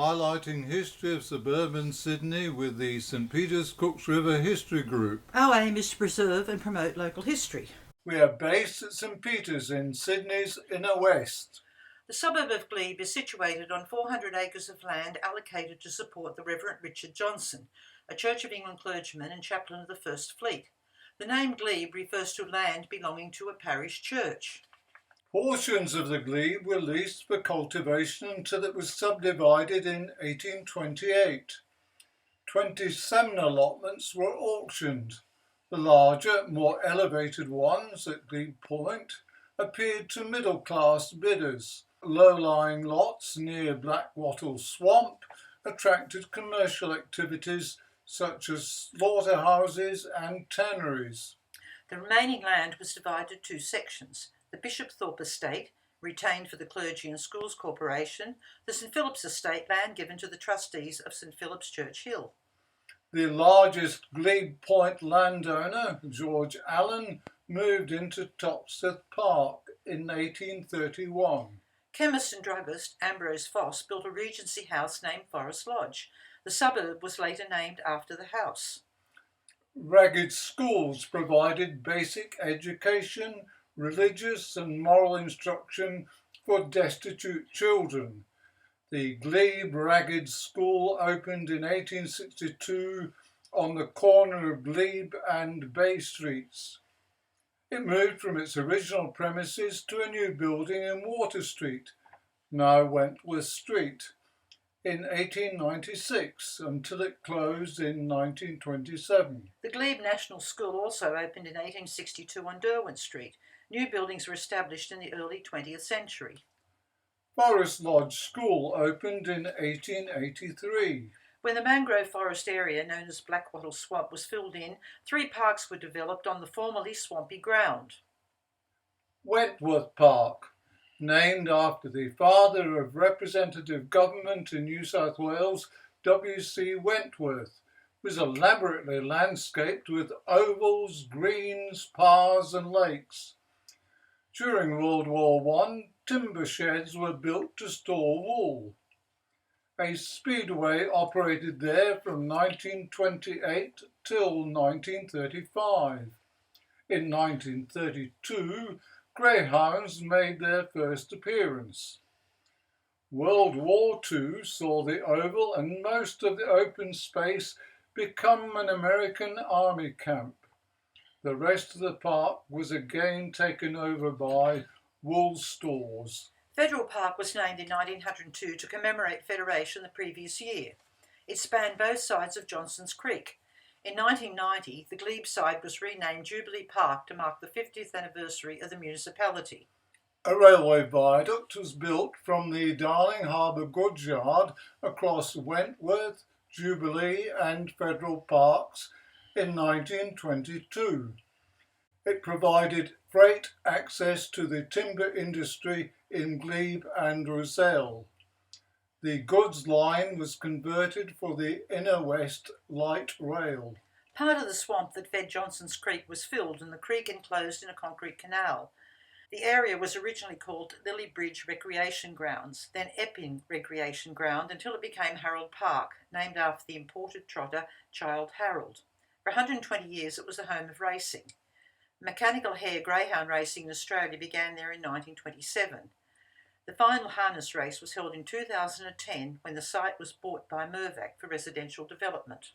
highlighting history of suburban Sydney with the St Peter's Cooks River History Group. Our aim is to preserve and promote local history. We are based at St Peter's in Sydney's inner west. The suburb of Glebe is situated on 400 acres of land allocated to support the Reverend Richard Johnson, a Church of England clergyman and chaplain of the First Fleet. The name Glebe refers to land belonging to a parish church. Portions of the glebe were leased for cultivation until it was subdivided in 1828. 27 allotments were auctioned. The larger, more elevated ones at Glebe Point appeared to middle-class bidders. Low-lying lots near Blackwattle Swamp attracted commercial activities such as slaughterhouses and tanneries. The remaining land was divided into two sections: the Bishopthorpe Estate, retained for the Clergy and Schools Corporation, the St Philip's Estate, land given to the trustees of St Philip's Church Hill. The largest Glebe Point landowner, George Allen, moved into Topseth Park in 1831. Chemist and druggist Ambrose Foss built a Regency house named Forest Lodge. The suburb was later named after the house. Ragged schools provided basic education, religious and moral instruction for destitute children. The Glebe Ragged School opened in 1862 on the corner of Glebe and Bay Streets. It moved from its original premises to a new building in Water Street, now Wentworth Street, in 1896 until it closed in 1927. The Glebe National School also opened in 1862 on Derwent Street. New buildings were established in the early 20th century. Forest Lodge School opened in 1883. When the mangrove forest area known as Blackwattle Swamp was filled in, 3 parks were developed on the formerly swampy ground. Wentworth Park, named after the father of representative government in New South Wales, W.C. Wentworth, was elaborately landscaped with ovals, greens, paths and lakes. During World War I, timber sheds were built to store wool. A speedway operated there from 1928 till 1935. In 1932, greyhounds made their first appearance. World War II saw the oval and most of the open space become an American army camp. The rest of the park was again taken over by wool stores. Federal Park was named in 1902 to commemorate Federation the previous year. It spanned both sides of Johnson's Creek. In 1990, the Glebe side was renamed Jubilee Park to mark the 50th anniversary of the municipality. A railway viaduct was built from the Darling Harbour goods yard across Wentworth, Jubilee and Federal Parks in 1922. It provided freight access to the timber industry in Glebe and Rozelle. The goods line was converted for the inner west light rail. Part of the swamp that fed Johnson's Creek was filled and the creek enclosed in a concrete canal. The area was originally called Lily Bridge Recreation Grounds, then Epping Recreation Ground, until it became Harold Park, named after the imported trotter Childe Harold. For 120 years it was the home of racing. Mechanical hare greyhound racing in Australia began there in 1927. The final harness race was held in 2010 when the site was bought by Mirvac for residential development.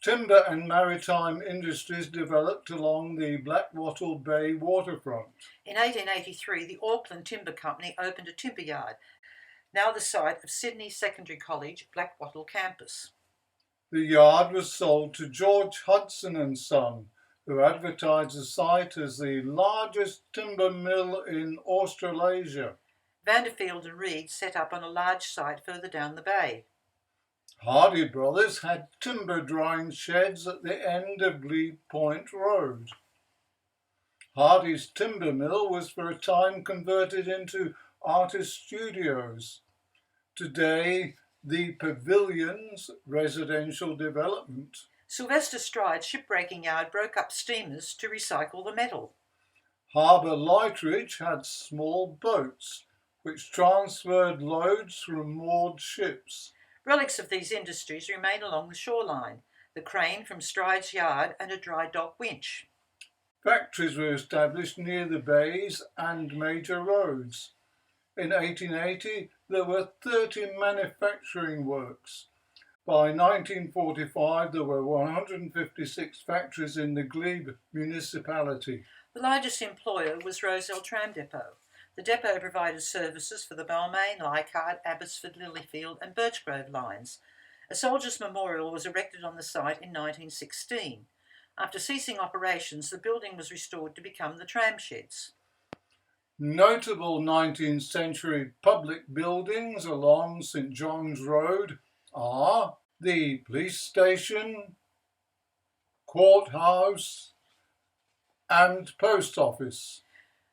Timber and maritime industries developed along the Blackwattle Bay waterfront. In 1883, the Auckland Timber Company opened a timber yard, now the site of Sydney Secondary College Blackwattle campus. The yard was sold to George Hudson and Son, who advertised the site as the largest timber mill in Australasia. Vanderfield and Reed set up on a large site further down the bay. Hardy Brothers had timber drying sheds at the end of Glebe Point Road. Hardy's timber mill was for a time converted into artist studios. Today, the Pavilion's residential development. Sylvester Stride's shipbreaking yard broke up steamers to recycle the metal. Harbour Lightridge had small boats. which transferred loads from moored ships. Relics of these industries remain along the shoreline, the crane from Stride's yard and a dry dock winch. Factories were established near the bays and major roads. In 1880, there were 30 manufacturing works. By 1945, there were 156 factories in the Glebe municipality. The largest employer was Roselle Tram Depot. The depot provided services for the Balmain, Leichhardt, Abbotsford, Lilyfield and Birchgrove lines. A soldiers' memorial was erected on the site in 1916. After ceasing operations, the building was restored to become the tram sheds. Notable 19th century public buildings along St John's Road are the police station, courthouse and post office.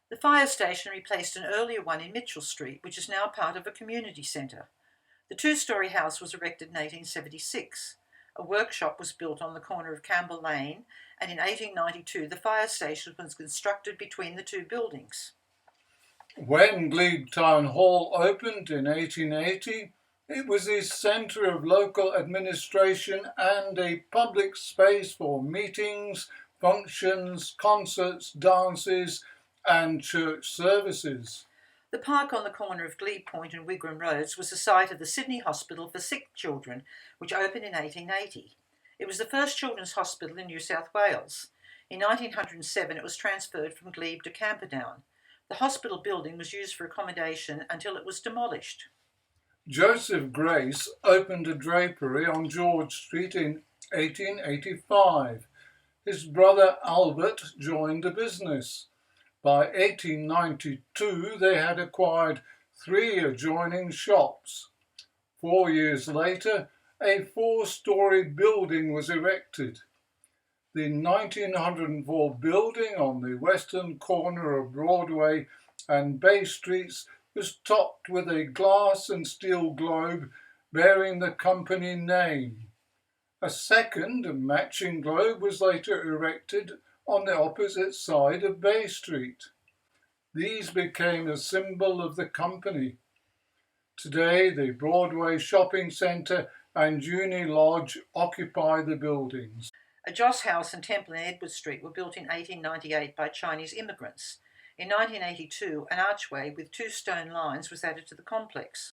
The fire station replaced an earlier one in Mitchell Street, which is now part of a community centre. The two-storey house was erected in 1876. A workshop was built on the corner of Campbell Lane, and in 1892 the fire station was constructed between the two buildings. When Glebe Town Hall opened in 1880, it was a centre of local administration and a public space for meetings, functions, concerts, dances and church services. The park on the corner of Glebe Point and Wigram Roads was the site of the Sydney Hospital for Sick Children, which opened in 1880. It was the first children's hospital in New South Wales. In 1907 it was transferred from Glebe to Camperdown. The hospital building was used for accommodation until it was demolished. Joseph Grace opened a drapery on George Street in 1885. His brother Albert joined the business. By 1892 they had acquired 3 adjoining shops. 4 years later, a 4-storey building was erected. The 1904 building on the western corner of Broadway and Bay Streets was topped with a glass and steel globe bearing the company name. A second matching globe was later erected on the opposite side of Bay Street. These became a symbol of the company. Today, the Broadway Shopping Centre and Uni Lodge occupy the buildings. A Joss House and Temple in Edward Street were built in 1898 by Chinese immigrants. In 1982, an archway with 2 stone lines was added to the complex.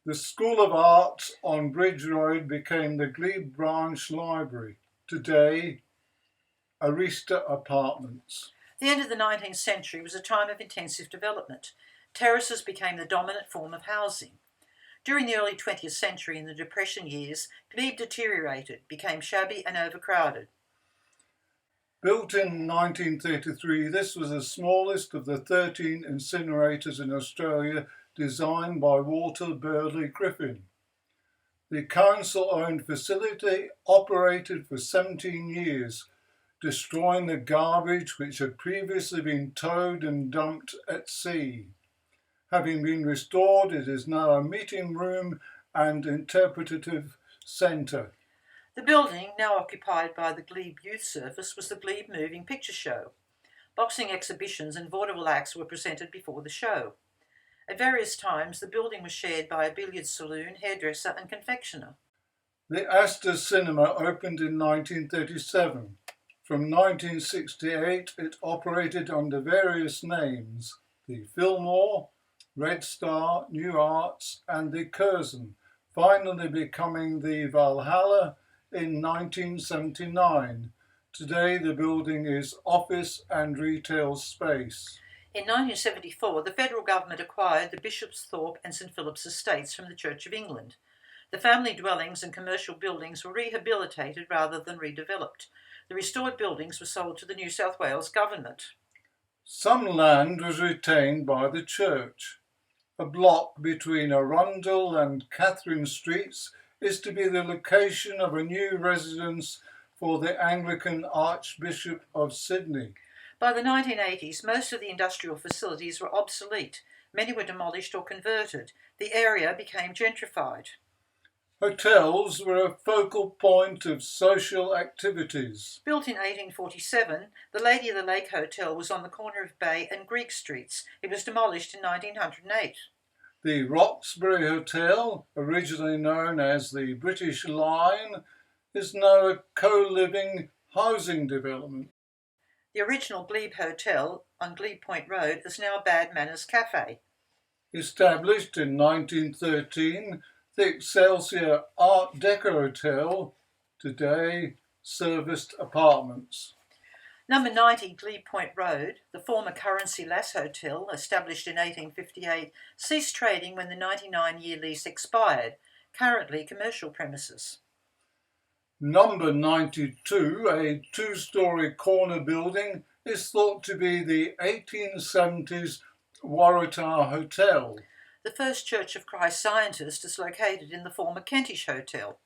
The School of Arts on Bridge Road became the Glebe Branch Library. Today, Arista Apartments. The end of the 19th century was a time of intensive development. Terraces became the dominant form of housing. During the early 20th century, in the Depression years, Glebe deteriorated, became shabby and overcrowded. Built in 1933, this was the smallest of the 13 incinerators in Australia designed by Walter Burley Griffin. The council-owned facility operated for 17 years, destroying the garbage which had previously been towed and dumped at sea. Having been restored, it is now a meeting room and interpretative centre. The building, now occupied by the Glebe Youth Service, was the Glebe Moving Picture Show. Boxing exhibitions and vaudeville acts were presented before the show. At various times, the building was shared by a billiard saloon, hairdresser and confectioner. The Astor Cinema opened in 1937. From 1968, it operated under various names: the Fillmore, Red Star, New Arts and the Curzon, finally becoming the Valhalla in 1979. Today the building is office and retail space. In 1974, the federal government acquired the Bishopsthorpe and St Philip's estates from the Church of England. The family dwellings and commercial buildings were rehabilitated rather than redeveloped. The restored buildings were sold to the New South Wales government. Some land was retained by the church. A block between Arundel and Catherine Streets is to be the location of a new residence for the Anglican Archbishop of Sydney. By the 1980s, most of the industrial facilities were obsolete. Many were demolished or converted. The area became gentrified. Hotels were a focal point of social activities. Built in 1847, the Lady of the Lake Hotel was on the corner of Bay and Greek Streets. It was demolished in 1908. The Roxbury Hotel, originally known as the British Line, is now a co-living housing development. The original Glebe Hotel on Glebe Point Road is now Bad Manners Cafe. Established in 1913, the Excelsior Art Deco Hotel today serviced apartments. Number 90 Glebe Point Road, the former Currency Lass Hotel, established in 1858, ceased trading when the 99-year lease expired, currently commercial premises. Number 92, a two-storey corner building, is thought to be the 1870s Waratah Hotel. The First Church of Christ Scientist is located in the former Kentish Hotel.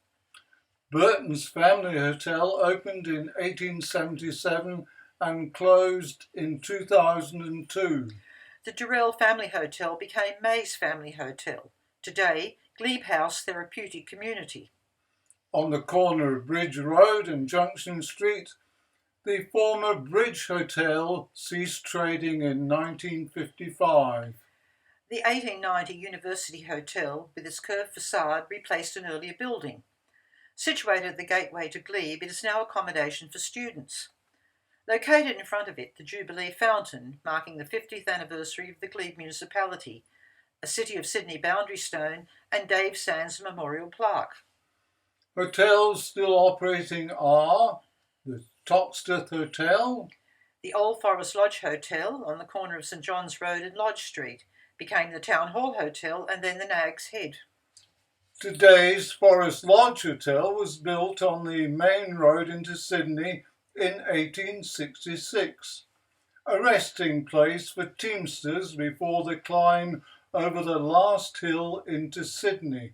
Burton's Family Hotel opened in 1877 and closed in 2002. The Durrell Family Hotel became May's Family Hotel. Today, Glebe House Therapeutic Community. On the corner of Bridge Road and Junction Street, the former Bridge Hotel ceased trading in 1955. The 1890 University Hotel, with its curved facade, replaced an earlier building. Situated at the gateway to Glebe, it is now accommodation for students. Located in front of it, the Jubilee Fountain, marking the 50th anniversary of the Glebe Municipality, a City of Sydney boundary stone, and Dave Sands Memorial Plaque. Hotels still operating are the Toxteth Hotel, the Old Forest Lodge Hotel on the corner of St John's Road and Lodge Street, became the Town Hall Hotel and then the Nag's Head. Today's Forest Lodge Hotel was built on the main road into Sydney in 1866, a resting place for teamsters before the climb over the last hill into Sydney.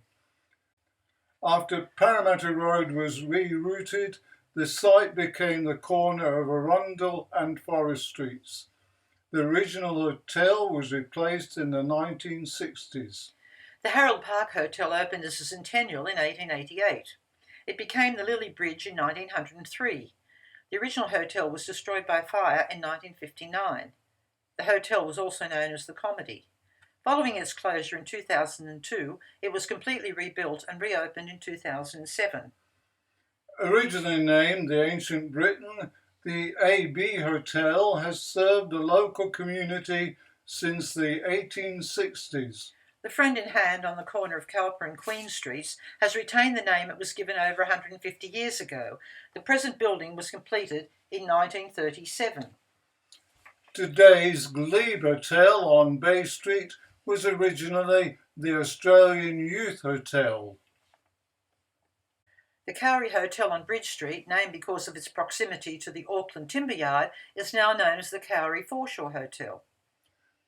After Parramatta Road was rerouted, the site became the corner of Arundel and Forest Streets. The original hotel was replaced in the 1960s. The Harold Park Hotel opened as a centennial in 1888. It became the Lily Bridge in 1903. The original hotel was destroyed by fire in 1959. The hotel was also known as the Comedy. Following its closure in 2002, it was completely rebuilt and reopened in 2007. Originally named the Ancient Britain, the AB Hotel has served the local community since the 1860s. The Friend in Hand on the corner of Cowper and Queen Streets has retained the name it was given over 150 years ago. The present building was completed in 1937. Today's Glebe Hotel on Bay Street was originally the Australian Youth Hotel. The Cowrie Hotel on Bridge Street, named because of its proximity to the Auckland Timber Yard, is now known as the Cowrie Foreshore Hotel.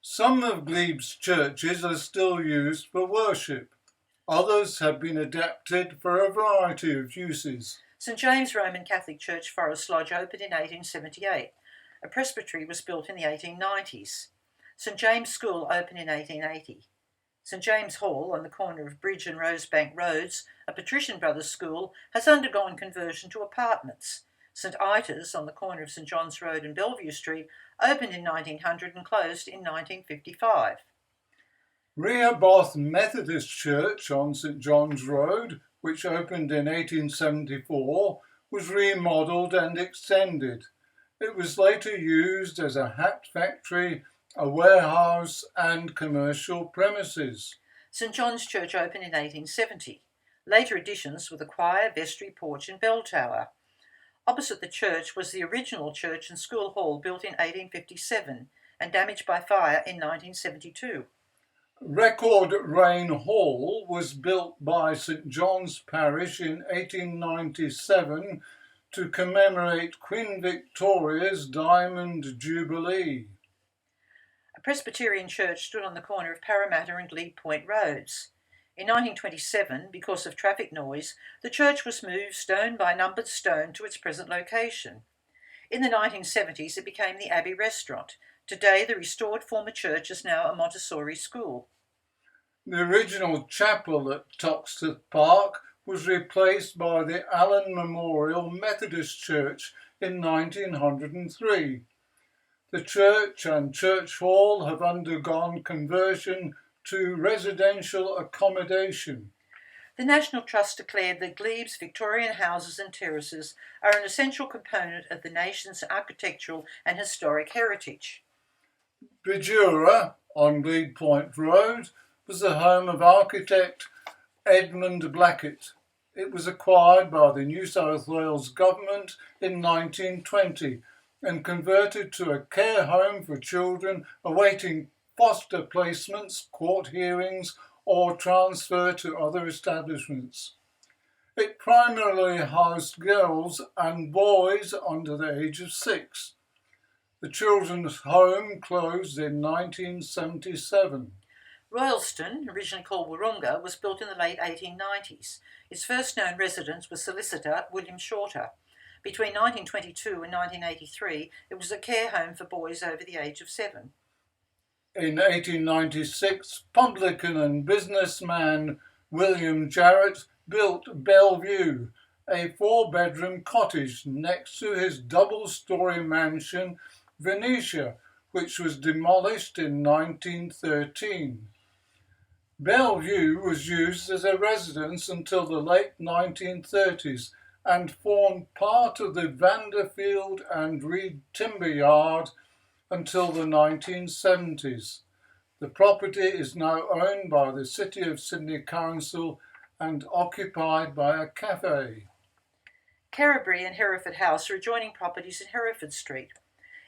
Some of Glebe's churches are still used for worship. Others have been adapted for a variety of uses. St James Roman Catholic Church, Forest Lodge, opened in 1878. A presbytery was built in the 1890s. St James School opened in 1880. St James Hall, on the corner of Bridge and Rosebank Roads, a Patrician Brothers school, has undergone conversion to apartments. St Itas, on the corner of St John's Road and Bellevue Street, opened in 1900 and closed in 1955. Rehoboth Methodist Church on St John's Road, which opened in 1874, was remodelled and extended. It was later used as a hat factory, a warehouse and commercial premises. St John's Church opened in 1870. Later additions were the choir, vestry, porch and bell tower. Opposite the church was the original church and school hall built in 1857 and damaged by fire in 1972. Record Rain Hall was built by St John's Parish in 1897 to commemorate Queen Victoria's Diamond Jubilee. A Presbyterian church stood on the corner of Parramatta and Glebe Point Roads. In 1927, because of traffic noise, the church was moved stone by numbered stone to its present location. In the 1970s, it became the Abbey Restaurant. Today, the restored former church is now a Montessori school. The original chapel at Toxteth Park was replaced by the Allen Memorial Methodist Church in 1903. The church and church hall have undergone conversion to residential accommodation. The National Trust declared that Glebe's Victorian houses and terraces are an essential component of the nation's architectural and historic heritage. Bridura, on Glebe Point Road, was the home of architect Edmund Blackett. It was acquired by the New South Wales government in 1920 and converted to a care home for children awaiting foster placements, court hearings, or transfer to other establishments. It primarily housed girls and boys under the age of 6. The children's home closed in 1977. Royalston, originally called Wahroonga, was built in the late 1890s. Its first known resident was solicitor William Shorter. Between 1922 and 1983, it was a care home for boys over the age of 7. In 1896, publican and businessman William Jarrett built Bellevue, a 4-bedroom cottage next to his double-storey mansion Venetia, which was demolished in 1913. Bellevue was used as a residence until the late 1930s and formed part of the Vanderfield and Reed Timber Yard until the 1970s. The property is now owned by the City of Sydney Council and occupied by a cafe. Kerrabee and Hereford House are adjoining properties in Hereford Street.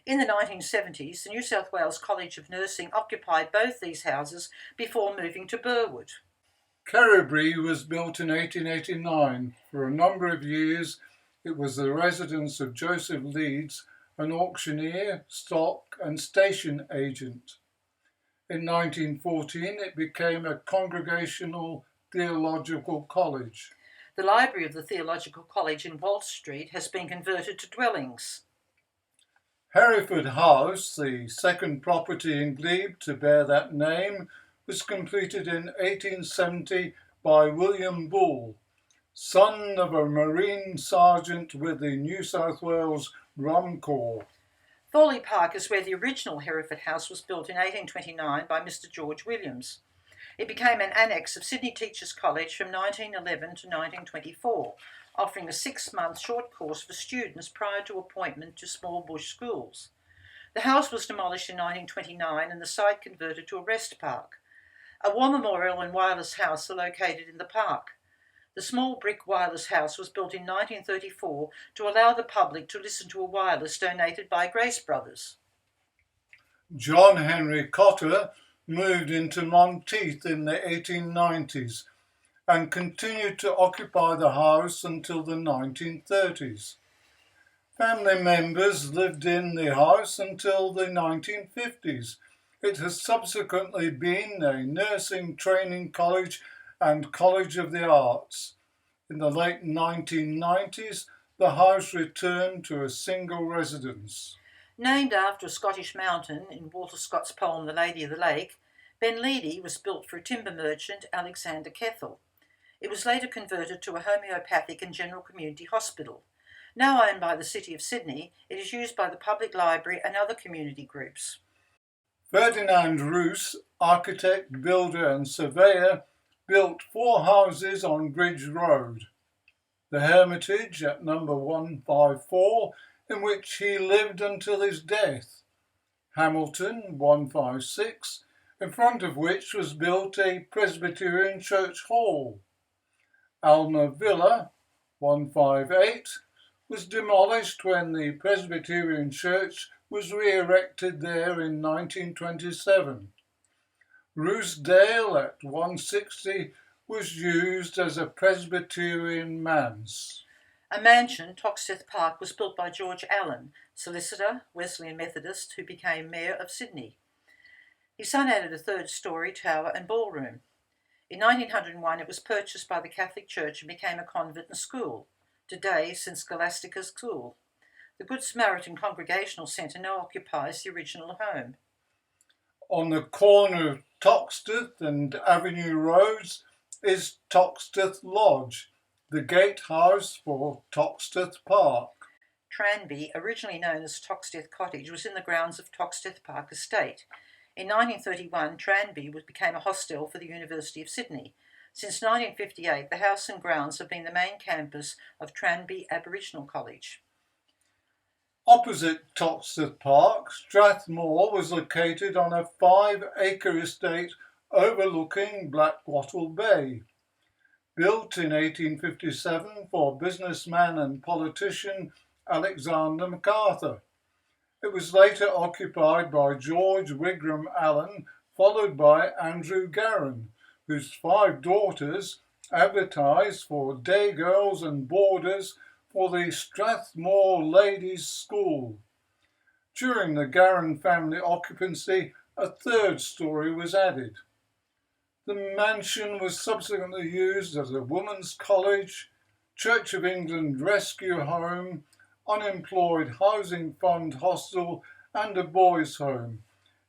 In the 1970s, the New South Wales College of Nursing occupied both these houses before moving to Burwood. Kerrabee was built in 1889. For a number of years, it was the residence of Joseph Leeds, an auctioneer, stock and station agent. In 1914, it became a Congregational Theological College. The library of the Theological College in Walt Street has been converted to dwellings. Hereford House, the second property in Glebe to bear that name, was completed in 1870 by William Bull, son of a Marine Sergeant with the New South Wales Rum Corps. Thorley Park is where the original Hereford House was built in 1829 by Mr. George Williams. It became an annex of Sydney Teachers College from 1911 to 1924, offering a 6-month short course for students prior to appointment to small bush schools. The house was demolished in 1929 and the site converted to a rest park. A war memorial and wireless house are located in the park. The small brick wireless house was built in 1934 to allow the public to listen to a wireless donated by Grace Brothers. John Henry Cotter moved into Monteith in the 1890s and continued to occupy the house until the 1930s. Family members lived in the house until the 1950s. It has subsequently been a nursing training college and College of the Arts. In the late 1990s, the house returned to a single residence. Named after a Scottish mountain in Walter Scott's poem The Lady of the Lake, Ben Ledy was built for a timber merchant, Alexander Kethel. It was later converted to a homeopathic and general community hospital. Now owned by the City of Sydney, it is used by the Public Library and other community groups. Ferdinand Roos, architect, builder and surveyor, built 4 houses on Bridge Road. The Hermitage at number 154, in which he lived until his death. Hamilton 156, in front of which was built a Presbyterian church hall. Alma Villa 158 was demolished when the Presbyterian church was re-erected there in 1927. Roosedale at 160 was used as a Presbyterian manse. A mansion, Toxteth Park, was built by George Allen, solicitor, Wesleyan Methodist, who became Mayor of Sydney. His son added a 3rd-storey tower and ballroom. In 1901 it was purchased by the Catholic Church and became a convent and school, today St Scholastica's School. The Good Samaritan Congregational Centre now occupies the original home. On the corner of Toxteth and Avenue Roads is Toxteth Lodge, the gatehouse for Toxteth Park. Tranby, originally known as Toxteth Cottage, was in the grounds of Toxteth Park Estate. In 1931, Tranby became a hostel for the University of Sydney. Since 1958, the house and grounds have been the main campus of Tranby Aboriginal College. Opposite Toxteth Park, Strathmore was located on a 5-acre estate overlooking Blackwattle Bay. Built in 1857 for businessman and politician Alexander MacArthur. It was later occupied by George Wigram Allen, followed by Andrew Garran, whose 5 daughters advertised for day girls and boarders for the Strathmore Ladies' School. During the Garran family occupancy, a 3rd story was added. The mansion was subsequently used as a women's college, Church of England rescue home, unemployed housing fund hostel, and a boys' home.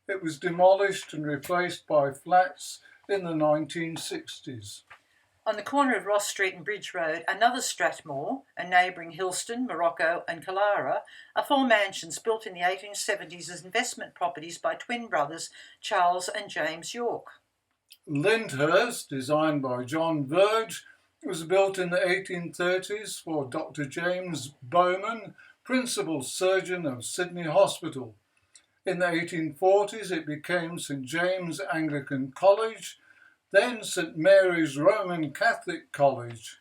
It was demolished and replaced by flats in the 1960s. On the corner of Ross Street and Bridge Road, another Strathmore, and neighbouring Hillston, Morocco and Killara, are 4 mansions built in the 1870s as investment properties by twin brothers Charles and James York. Lyndhurst, designed by John Verge, was built in the 1830s for Dr. James Bowman, principal surgeon of Sydney Hospital. In the 1840s it became St James Anglican College, then St Mary's Roman Catholic College.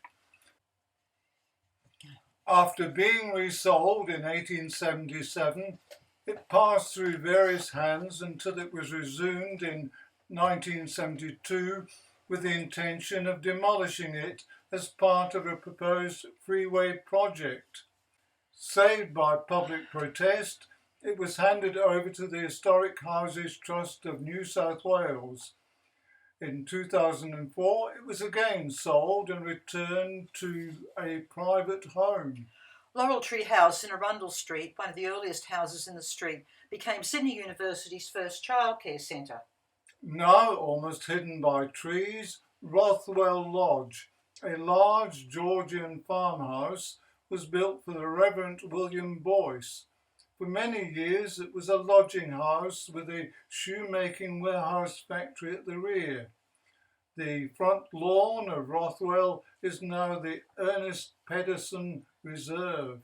After being resold in 1877, it passed through various hands until it was resumed in 1972 with the intention of demolishing it as part of a proposed freeway project. Saved by public protest, it was handed over to the Historic Houses Trust of New South Wales. In 2004, it was again sold and returned to a private home. Laurel Tree House in Arundel Street, one of the earliest houses in the street, became Sydney University's first childcare centre. Now almost hidden by trees, Rothwell Lodge, a large Georgian farmhouse, was built for the Reverend William Boyce. For many years it was a lodging house with a shoemaking warehouse factory at the rear. The front lawn of Rothwell is now the Ernest Pedersen Reserve.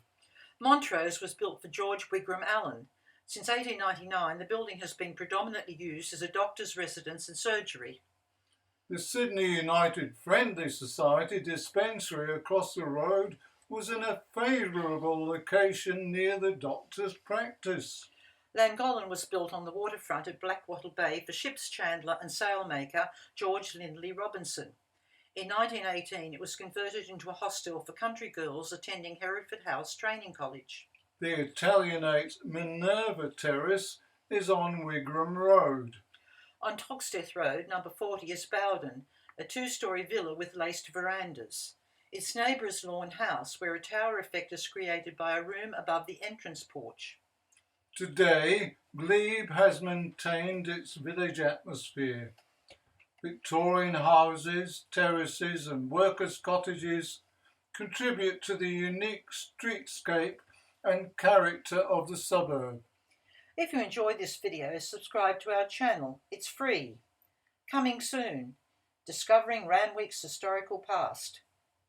Montrose was built for George Wigram Allen. Since 1899, the building has been predominantly used as a doctor's residence and surgery. The Sydney United Friendly Society dispensary across the road was in a favourable location near the doctor's practice. Llangollen was built on the waterfront at Blackwattle Bay for ship's chandler and sailmaker George Lindley Robinson. In 1918, it was converted into a hostel for country girls attending Hereford House Training College. The Italianate Minerva Terrace is on Wigram Road. On Toxteth Road, number 40 is Bowden, a 2-storey villa with laced verandas. Its neighbour is Lawn House, where a tower effect is created by a room above the entrance porch. Today, Glebe has maintained its village atmosphere. Victorian houses, terraces and workers' cottages contribute to the unique streetscape and character of the suburb. If you enjoyed this video, subscribe to our channel. It's free. Coming soon, Discovering Randwick's Historical Past.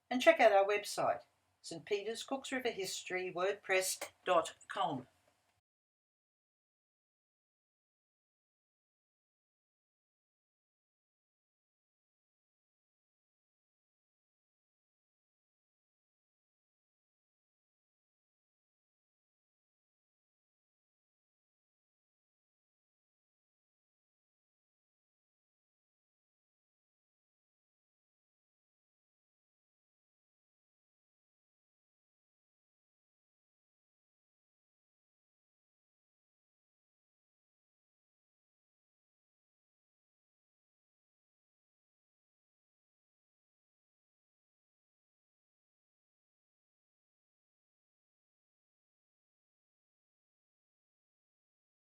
And check out our website, St Peter's Cooks River History, wordpress.com.